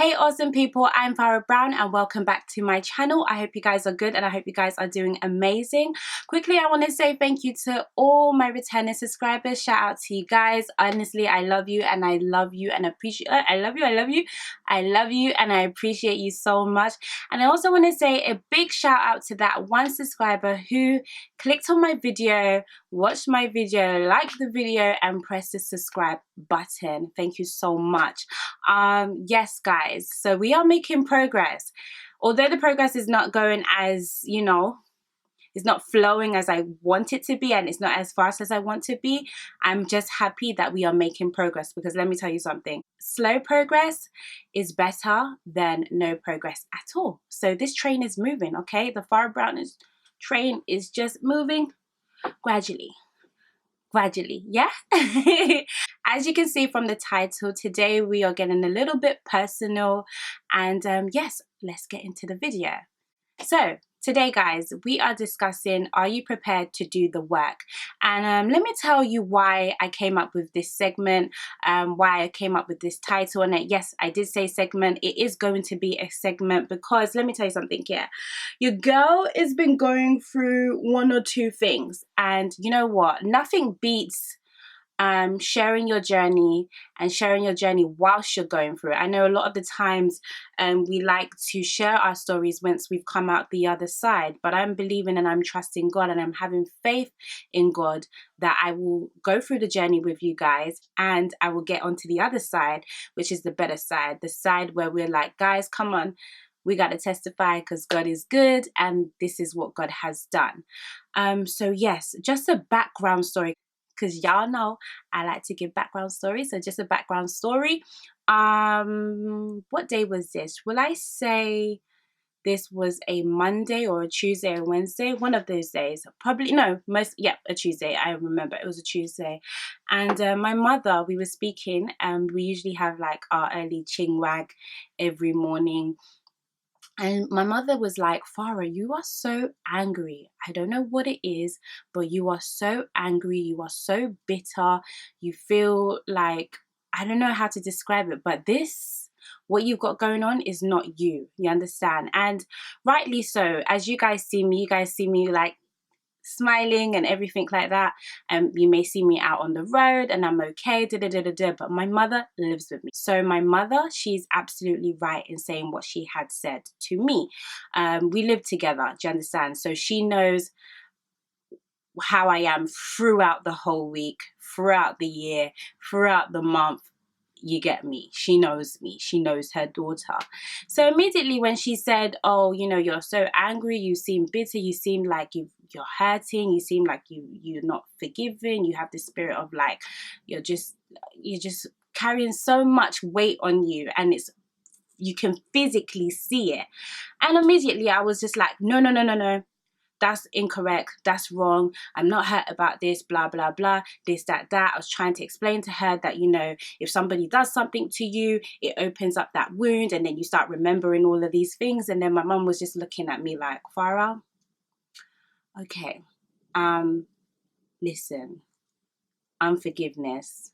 Hey awesome people, I'm Farah Brown and welcome back to my channel. I hope you guys are good and I hope you guys are doing amazing. Quickly, I want to say thank you to all my returning subscribers. Shout out to you guys. Honestly, I love you and I love you and appreciate I love you and I appreciate you so much. And I also want to say a big shout out to that one subscriber who clicked on my video, watched my video, liked the video and pressed the subscribe button. Thank you so much. Yes guys, so we are making progress. Although the progress is not going as, you know, it's not flowing as I want it to be and it's not as fast as I want to be, I'm just happy that we are making progress, because let me tell you something, slow progress is better than no progress at all. So this train is moving, okay? The Farah Brown train is just moving gradually, yeah. As you can see from the title, today we are getting a little bit personal and yes, let's get into the video. So today guys, we are discussing, are you prepared to do the work? And let me tell you why I came up with this segment, why I came up with this title. And yes, I did say segment. It is going to be a segment because let me tell you something here. Your girl has been going through one or two things, and you know what? Nothing beats sharing your journey and sharing your journey whilst you're going through it. I know a lot of the times we like to share our stories once we've come out the other side, but I'm believing and I'm trusting God and I'm having faith in God that I will go through the journey with you guys and I will get onto the other side, which is the better side, the side where we're like, guys, come on, we got to testify because God is good and this is what God has done. So yes, just a background story, because y'all know I like to give background stories. So just a background story. What day was this? Will I say this was a Monday or a Tuesday or Wednesday? One of those days. Probably, no, a Tuesday. I remember it was a Tuesday. And my mother, we were speaking, and we usually have like our early chingwag every morning. And my mother was like, Farah, you are so angry. I don't know what it is, but you are so angry. You are so bitter. You feel like, I don't know how to describe it, but what you've got going on is not you. You understand? And rightly so. As you guys see me like smiling and everything like that, and you may see me out on the road and I'm okay, but my mother lives with me. So my mother, she's absolutely right in saying what she had said to me. We live together, do you understand? So she knows how I am throughout the whole week, throughout the year, throughout the month. You get me. She knows me. She knows her daughter. So immediately when she said, oh, you know, you're so angry, you seem bitter, you seem like you're hurting, you seem like you're not forgiving, you have this spirit of like, you're just carrying so much weight on you, and you can physically see it. And immediately I was just like, no. That's incorrect, that's wrong, I'm not hurt about this, blah, blah, blah, this, that. I was trying to explain to her that, you know, if somebody does something to you, it opens up that wound and then you start remembering all of these things. And then my mum was just looking at me like, Farah, okay, listen, unforgiveness,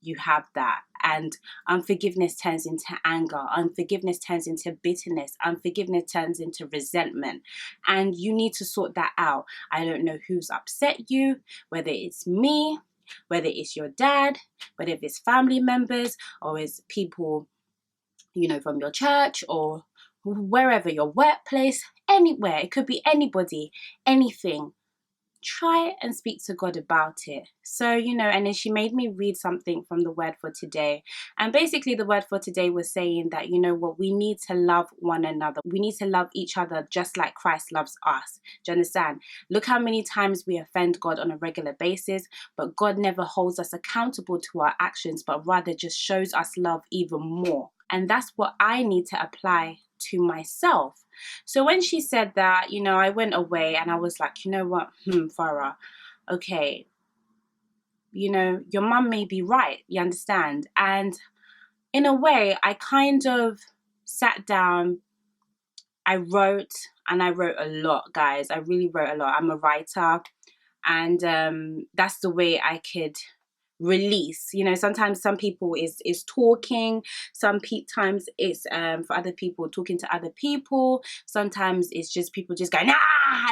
you have that, and unforgiveness turns into anger, unforgiveness turns into bitterness, unforgiveness turns into resentment, and you need to sort that out. I don't know who's upset you, whether it's me, whether it's your dad, whether it's family members, or it's people, you know, from your church or wherever, your workplace, anywhere. It could be anybody, anything. Try and speak to God about it. So, you know, and then she made me read something from the word for today. And basically the word for today was saying that, you know what, we need to love one another. We need to love each other just like Christ loves us. Do you understand? Look how many times we offend God on a regular basis, but God never holds us accountable to our actions, but rather just shows us love even more. And that's what I need to apply to myself. So when she said that, you know, I went away and I was like, you know what, Farah, okay, you know, your mum may be right, you understand? And in a way, I kind of sat down, I wrote a lot, guys. I really wrote a lot. I'm a writer, and that's the way I could release. You know, sometimes some people is talking, sometimes it's for other people talking to other people, sometimes it's just people just going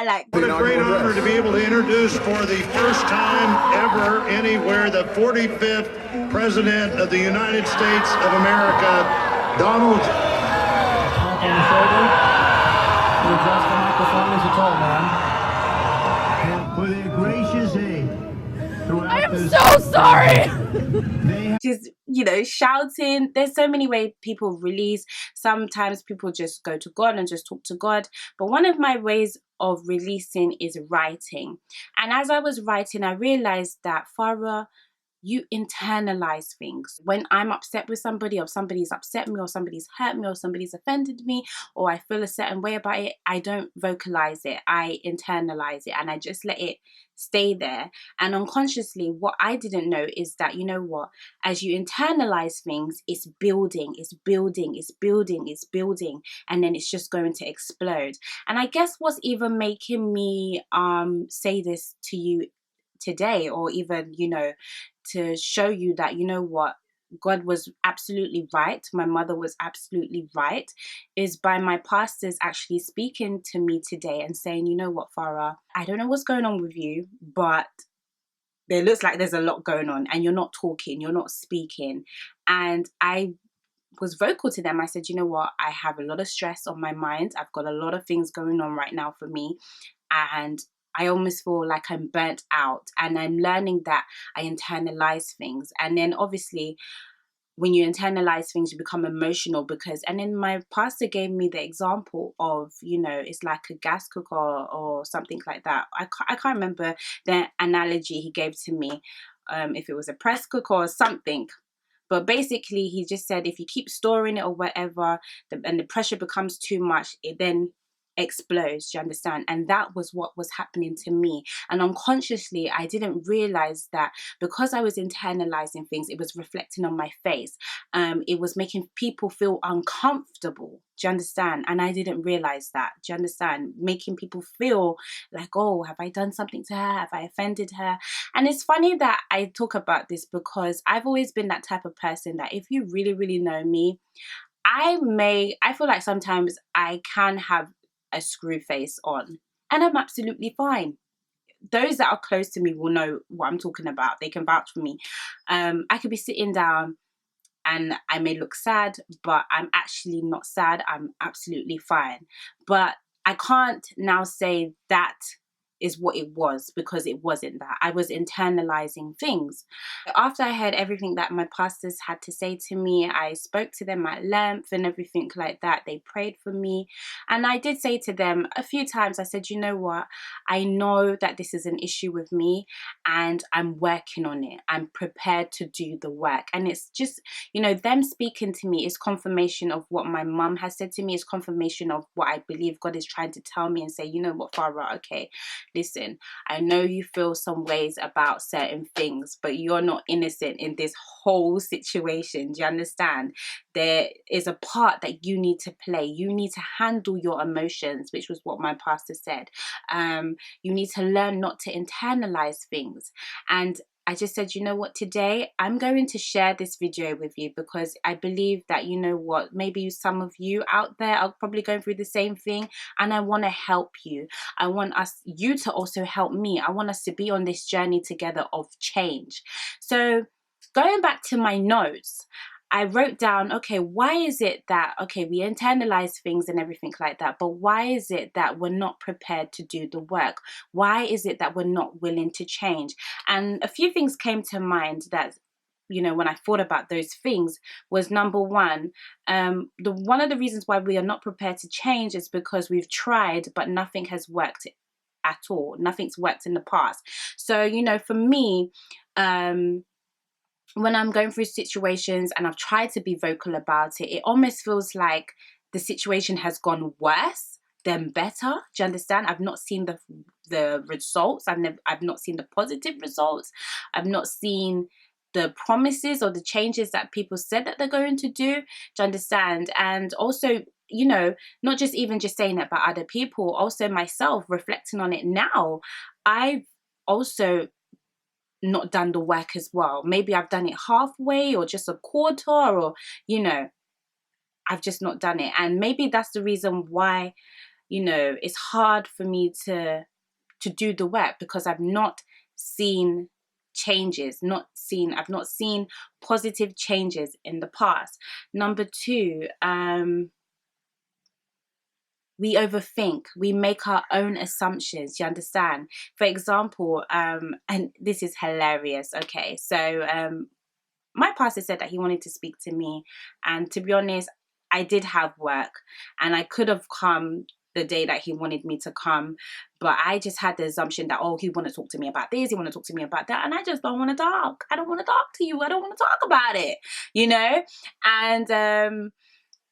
like. What a great honor to be able to introduce for the first time ever anywhere the 45th President of the United States of America, Donald. Tap on the shoulder. You adjust the microphone as you talk, man. For their gracious aid. I am so sorry. Just, you know, shouting. There's so many ways people release. Sometimes people just go to God and just talk to God. But one of my ways of releasing is writing. And as I was writing, I realized that, Farah, you internalize things. When I'm upset with somebody, or somebody's upset me, or somebody's hurt me, or somebody's offended me, or I feel a certain way about it, I don't vocalize it. I internalize it and I just let it stay there. And unconsciously, what I didn't know is that, you know what, as you internalize things, it's building, it's building, it's building, it's building, and then it's just going to explode. And I guess what's even making me say this to you today, or even, you know, to show you that, you know what, God was absolutely right, my mother was absolutely right, is by my pastors actually speaking to me today and saying, you know what, Farah, I don't know what's going on with you, but there looks like there's a lot going on and you're not talking, you're not speaking. And I was vocal to them. I said, you know what, I have a lot of stress on my mind. I've got a lot of things going on right now for me. And I almost feel like I'm burnt out, and I'm learning that I internalize things. And then obviously when you internalize things, you become emotional because, and then my pastor gave me the example of, you know, it's like a gas cooker or something like that. I can't remember the analogy he gave to me, if it was a press cooker or something. But basically he just said if you keep storing it or whatever, and the pressure becomes too much, it then explodes. Do you understand? And that was what was happening to me. And unconsciously, I didn't realize that because I was internalizing things, it was reflecting on my face. It was making people feel uncomfortable. Do you understand? And I didn't realize that. Do you understand? Making people feel like, oh, have I done something to her? Have I offended her? And it's funny that I talk about this because I've always been that type of person that if you really, really know me, I feel like sometimes I can have a screw face on and I'm absolutely fine. Those that are close to me will know what I'm talking about. They can vouch for me. I could be sitting down and I may look sad, but I'm actually not sad. I'm absolutely fine. But I can't now say that is what it was, because it wasn't that. I was internalizing things. After I heard everything that my pastors had to say to me, I spoke to them at length and everything like that. They prayed for me. And I did say to them a few times, I said, you know what? I know that this is an issue with me and I'm working on it. I'm prepared to do the work. And it's just, you know, them speaking to me is confirmation of what my mum has said to me. It's confirmation of what I believe God is trying to tell me and say, you know what, Farah, okay, listen, I know you feel some ways about certain things, but you're not innocent in this whole situation. Do you understand? There is a part that you need to play. You need to handle your emotions, which was what my pastor said. You need to learn not to internalize things. And I just said, you know what, today I'm going to share this video with you because I believe that, you know what, maybe some of you out there are probably going through the same thing, and I want to help you. I want you to also help me. I want us to be on this journey together of change. So going back to my notes, I wrote down, okay, why is it that, okay, we internalize things and everything like that, but why is it that we're not prepared to do the work? Why is it that we're not willing to change? And a few things came to mind that, you know, when I thought about those things was, number one, one of the reasons why we are not prepared to change is because we've tried, but nothing has worked at all. Nothing's worked in the past. So, you know, for me, when I'm going through situations and I've tried to be vocal about it, it almost feels like the situation has gone worse than better. Do you understand? I've not seen the results. I've not seen the positive results. I've not seen the promises or the changes that people said that they're going to do. Do you understand? And also, you know, not just even just saying it about other people, also myself reflecting on it now, I've also not done the work as well. Maybe I've done it halfway or just a quarter, or, you know, I've just not done it. And maybe that's the reason why, you know, it's hard for me to do the work, because I've not seen changes, I've not seen positive changes in the past. Number two, we overthink, we make our own assumptions, you understand? For example, and this is hilarious, okay, so my pastor said that he wanted to speak to me, and to be honest, I did have work, and I could have come the day that he wanted me to come, but I just had the assumption that, oh, he want to talk to me about this, he want to talk to me about that, and I just don't want to talk. I don't want to talk to you. I don't want to talk about it, you know? And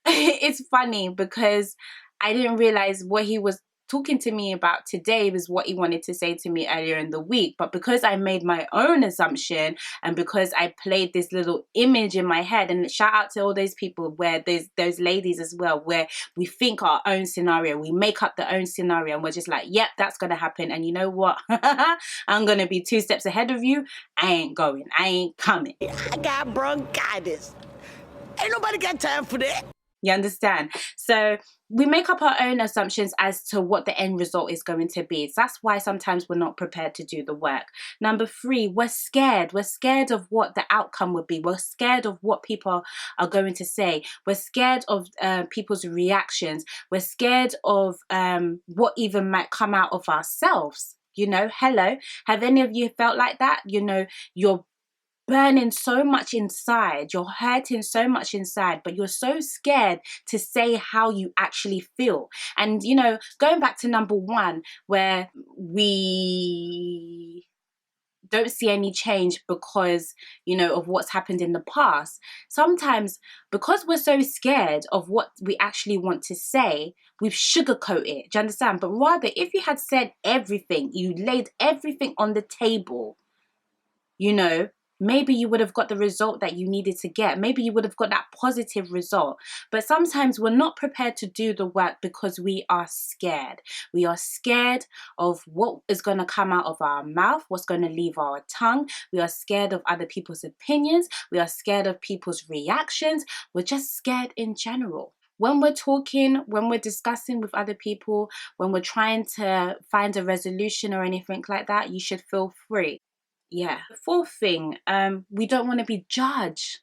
it's funny because I didn't realize what he was talking to me about today was what he wanted to say to me earlier in the week. But because I made my own assumption, and because I played this little image in my head, and shout out to all those people where there's those ladies as well, where we think our own scenario, we make up the own scenario, and we're just like, yep, that's gonna happen. And you know what? I'm gonna be 2 steps ahead of you. I ain't going. I ain't coming. I got bronchitis. Ain't nobody got time for that. You understand? So we make up our own assumptions as to what the end result is going to be. So that's why sometimes we're not prepared to do the work. Number three, we're scared. We're scared of what the outcome would be. We're scared of what people are going to say. We're scared of people's reactions. We're scared of what even might come out of ourselves. You know, hello. Have any of you felt like that? You know, you're burning so much inside, you're hurting so much inside, but you're so scared to say how you actually feel. And, you know, going back to number one, where we don't see any change because, you know, of what's happened in the past. Sometimes because we're so scared of what we actually want to say, we've sugarcoated it. Do you understand? But rather, if you had said everything, you laid everything on the table, you know, maybe you would have got the result that you needed to get. Maybe you would have got that positive result. But sometimes we're not prepared to do the work because we are scared. We are scared of what is going to come out of our mouth, what's going to leave our tongue. We are scared of other people's opinions. We are scared of people's reactions. We're just scared in general. When we're talking, when we're discussing with other people, when we're trying to find a resolution or anything like that, you should feel free. Yeah. The fourth thing, we don't want to be judged.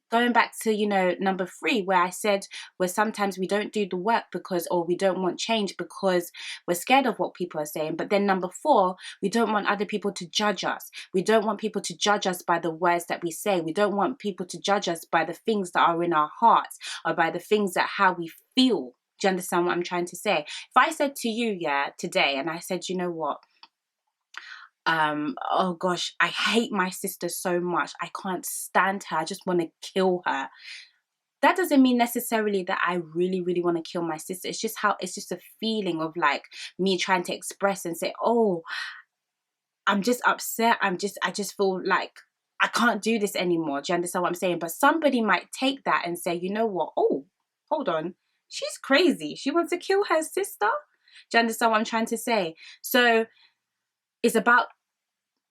Going back to, you know, number three, where I said where sometimes we don't do the work because, or we don't want change because we're scared of what people are saying. But then number four, we don't want other people to judge us. We don't want people to judge us by the words that we say. We don't want people to judge us by the things that are in our hearts, or by the things that how we feel. Do you understand what I'm trying to say? If I said to you, yeah, today, and I said, you know what? Oh gosh, I hate my sister so much. I can't stand her. I just want to kill her. That doesn't mean necessarily that I really, really want to kill my sister. It's just a feeling of like me trying to express and say, oh, I'm just upset. I just feel like I can't do this anymore. Do you understand what I'm saying? But somebody might take that and say, you know what? Oh, hold on. She's crazy. She wants to kill her sister. Do you understand what I'm trying to say? So it's about,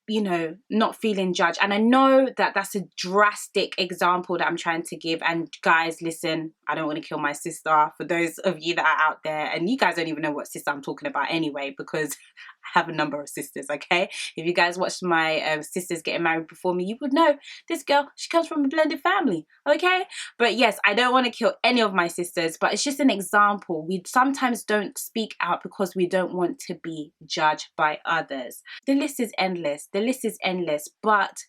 you know, not feeling judged. And I know that that's a drastic example that I'm trying to give. And guys, listen, I don't want to kill my sister. For those of you that are out there, and you guys don't even know what sister I'm talking about anyway, because I have a number of sisters, okay? If you guys watched my sisters getting married before me, you would know this girl, she comes from a blended family, okay? But yes, I don't want to kill any of my sisters, but it's just an example. We sometimes don't speak out because we don't want to be judged by others. The list is endless. The list is endless, but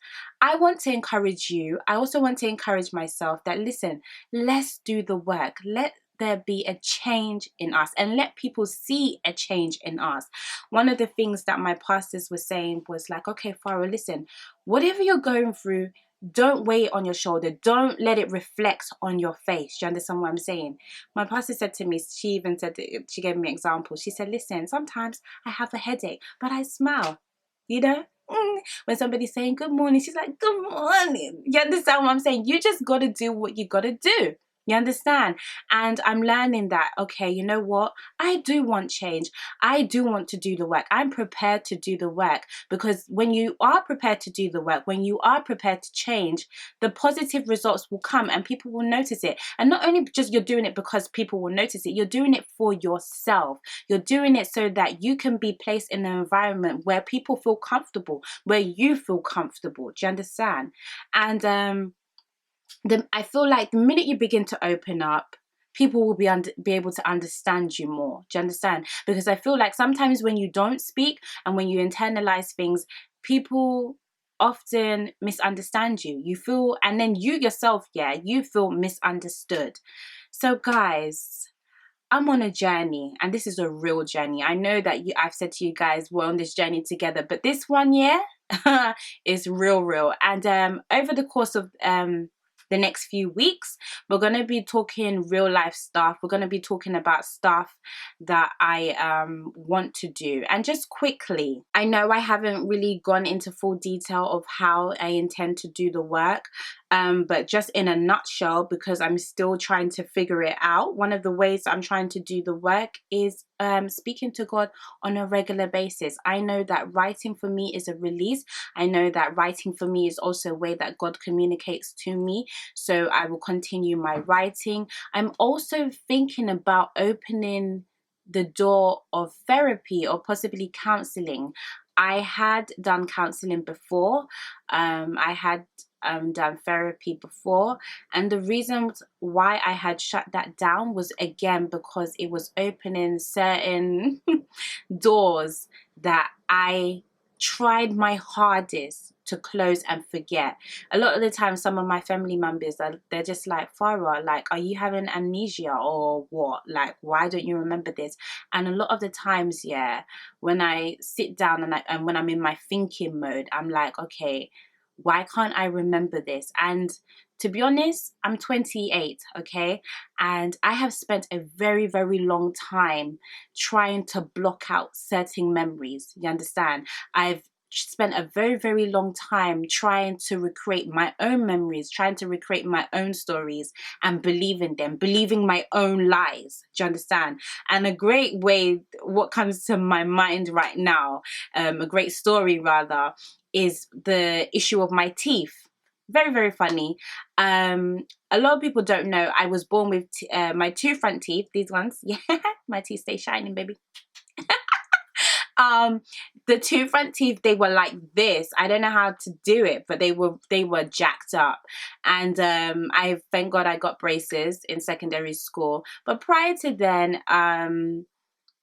I want to encourage you. I also want to encourage myself that, listen, let's do the work. Let there be a change in us, and let people see a change in us. One of the things that my pastors were saying was like, okay, Farah, listen, whatever you're going through, don't weigh it on your shoulder. Don't let it reflect on your face. Do you understand what I'm saying? My pastor said to me, she even said, she gave me an example. She said, listen, sometimes I have a headache, but I smile, you know? When somebody's saying good morning, she's like, good morning. You understand what I'm saying? You just got to do what you got to do. You understand? And I'm learning that, okay, you know what? I do want change. I do want to do the work. I'm prepared to do the work, because when you are prepared to do the work, when you are prepared to change, the positive results will come and people will notice it. And not only just you're doing it because people will notice it, you're doing it for yourself. You're doing it so that you can be placed in an environment where people feel comfortable, where you feel comfortable. Do you understand? And I feel like the minute you begin to open up, people will be able to understand you more. Do you understand? Because I feel like sometimes when you don't speak and when you internalize things, people often misunderstand you. You feel, and then you yourself, yeah, you feel misunderstood. So guys, I'm on a journey, and this is a real journey. I know that I've said to you guys, we're on this journey together, but this one, yeah, is real. And over the course of the next few weeks, we're going to be talking real life stuff. We're going to be talking about stuff that I want to do. And just quickly, I know I haven't really gone into full detail of how I intend to do the work, but just in a nutshell, because I'm still trying to figure it out, one of the ways I'm trying to do the work is speaking to God on a regular basis. I know that writing for me is a release. I know that writing for me is also a way that God communicates to me. So I will continue my writing. I'm also thinking about opening the door of therapy or possibly counseling. I had done counseling before. I had done therapy before, and the reasons why I had shut that down was again because it was opening certain doors that I tried my hardest to close and forget. A lot of the time, some of my family members, they're just like, Farah, like, are you having amnesia or what? Like, why don't you remember this? And a lot of the times, yeah, when I sit down and when I'm in my thinking mode, I'm like, okay, why can't I remember this? And to be honest, I'm 28, okay? And I have spent a very long time trying to block out certain memories. You understand? I've spent a very long time trying to recreate my own memories, trying to recreate my own stories and believing them, believing my own lies. Do you understand? And a great way, what comes to my mind right now, a great story rather, is the issue of my teeth. Very funny. A lot of people don't know I was born with my two front teeth, these ones. Yeah, my teeth stay shining, baby. The two front teeth, they were like this. I don't know how to do it, but they were jacked up. And I thank God I got braces in secondary school. But prior to then,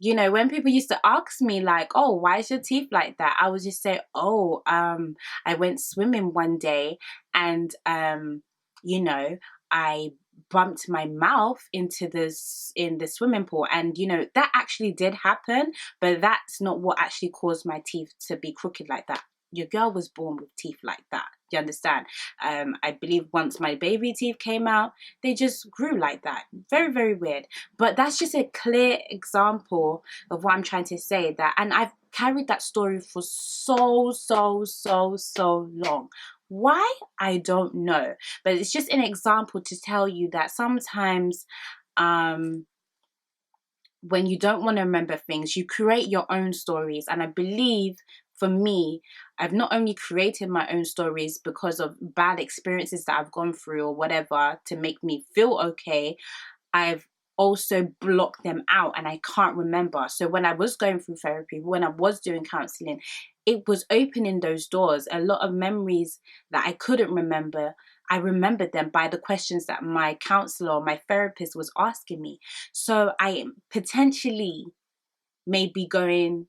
you know, when people used to ask me like, oh, why is your teeth like that? I would just say, oh, I went swimming one day and, you know, I bumped my mouth in the swimming pool. And, you know, that actually did happen, but that's not what actually caused my teeth to be crooked like that. Your girl was born with teeth like that. You understand? I believe once my baby teeth came out, they just grew like that. Very weird. But that's just a clear example of what I'm trying to say. That, and I've carried that story for so long. Why? I don't know. But it's just an example to tell you that sometimes when you don't want to remember things, you create your own stories. And I believe for me, I've not only created my own stories because of bad experiences that I've gone through or whatever to make me feel okay, I've also blocked them out and I can't remember. So when I was going through therapy, when I was doing counseling, it was opening those doors. A lot of memories that I couldn't remember, I remembered them by the questions that my counselor or my therapist was asking me. So I potentially may be going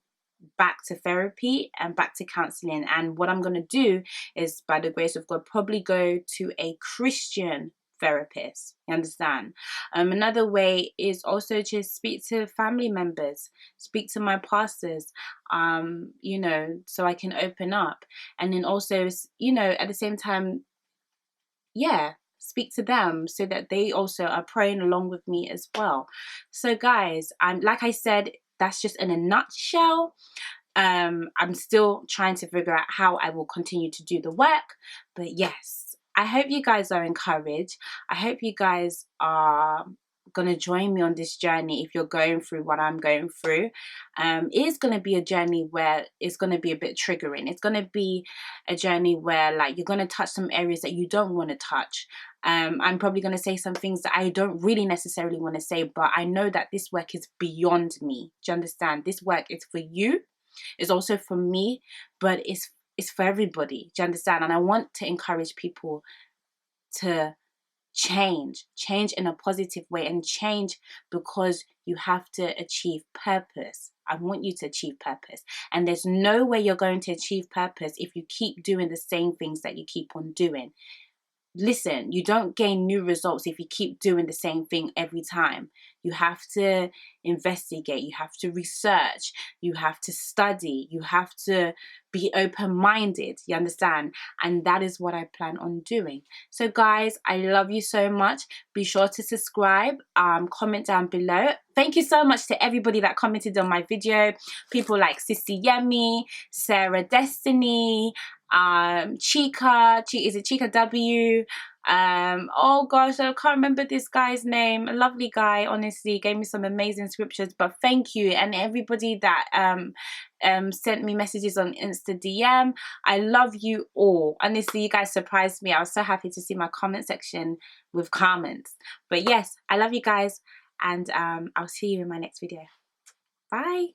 back to therapy and back to counseling. And what I'm going to do is, by the grace of God, probably go to a Christian therapist. You understand? Another way is also to speak to family members, speak to my pastors, you know, so I can open up. And then also, you know, at the same time, yeah, speak to them so that they also are praying along with me as well. So guys, like I said, that's just in a nutshell. I'm still trying to figure out how I will continue to do the work, but yes, I hope you guys are encouraged. I hope you guys are gonna join me on this journey if you're going through what I'm going through. It is gonna be a journey where it's gonna be a bit triggering. It's gonna be a journey where like you're gonna touch some areas that you don't want to touch. I'm probably gonna say some things that I don't really necessarily want to say, but I know that this work is beyond me. Do you understand? This work is for you. It's also for me, but it's for everybody. Do you understand? And I want to encourage people to change in a positive way, and change because you have to achieve purpose. I want you to achieve purpose, and there's no way you're going to achieve purpose if you keep doing the same things that you keep on doing. Listen, you don't gain new results if you keep doing the same thing every time. You have to investigate, you have to research, you have to study, you have to be open-minded, you understand? And that is what I plan on doing. So guys, I love you so much. Be sure to subscribe, comment down below. Thank you so much to everybody that commented on my video. People like Sissy Yemi, Sarah Destiny, Chica, is it Chica W? Oh gosh, I can't remember this guy's name. A lovely guy, honestly, gave me some amazing scriptures. But thank you, and everybody that sent me messages on Insta DM. I love you all. Honestly, you guys surprised me. I was so happy to see my comment section with comments. But yes, I love you guys, and I'll see you in my next video. Bye.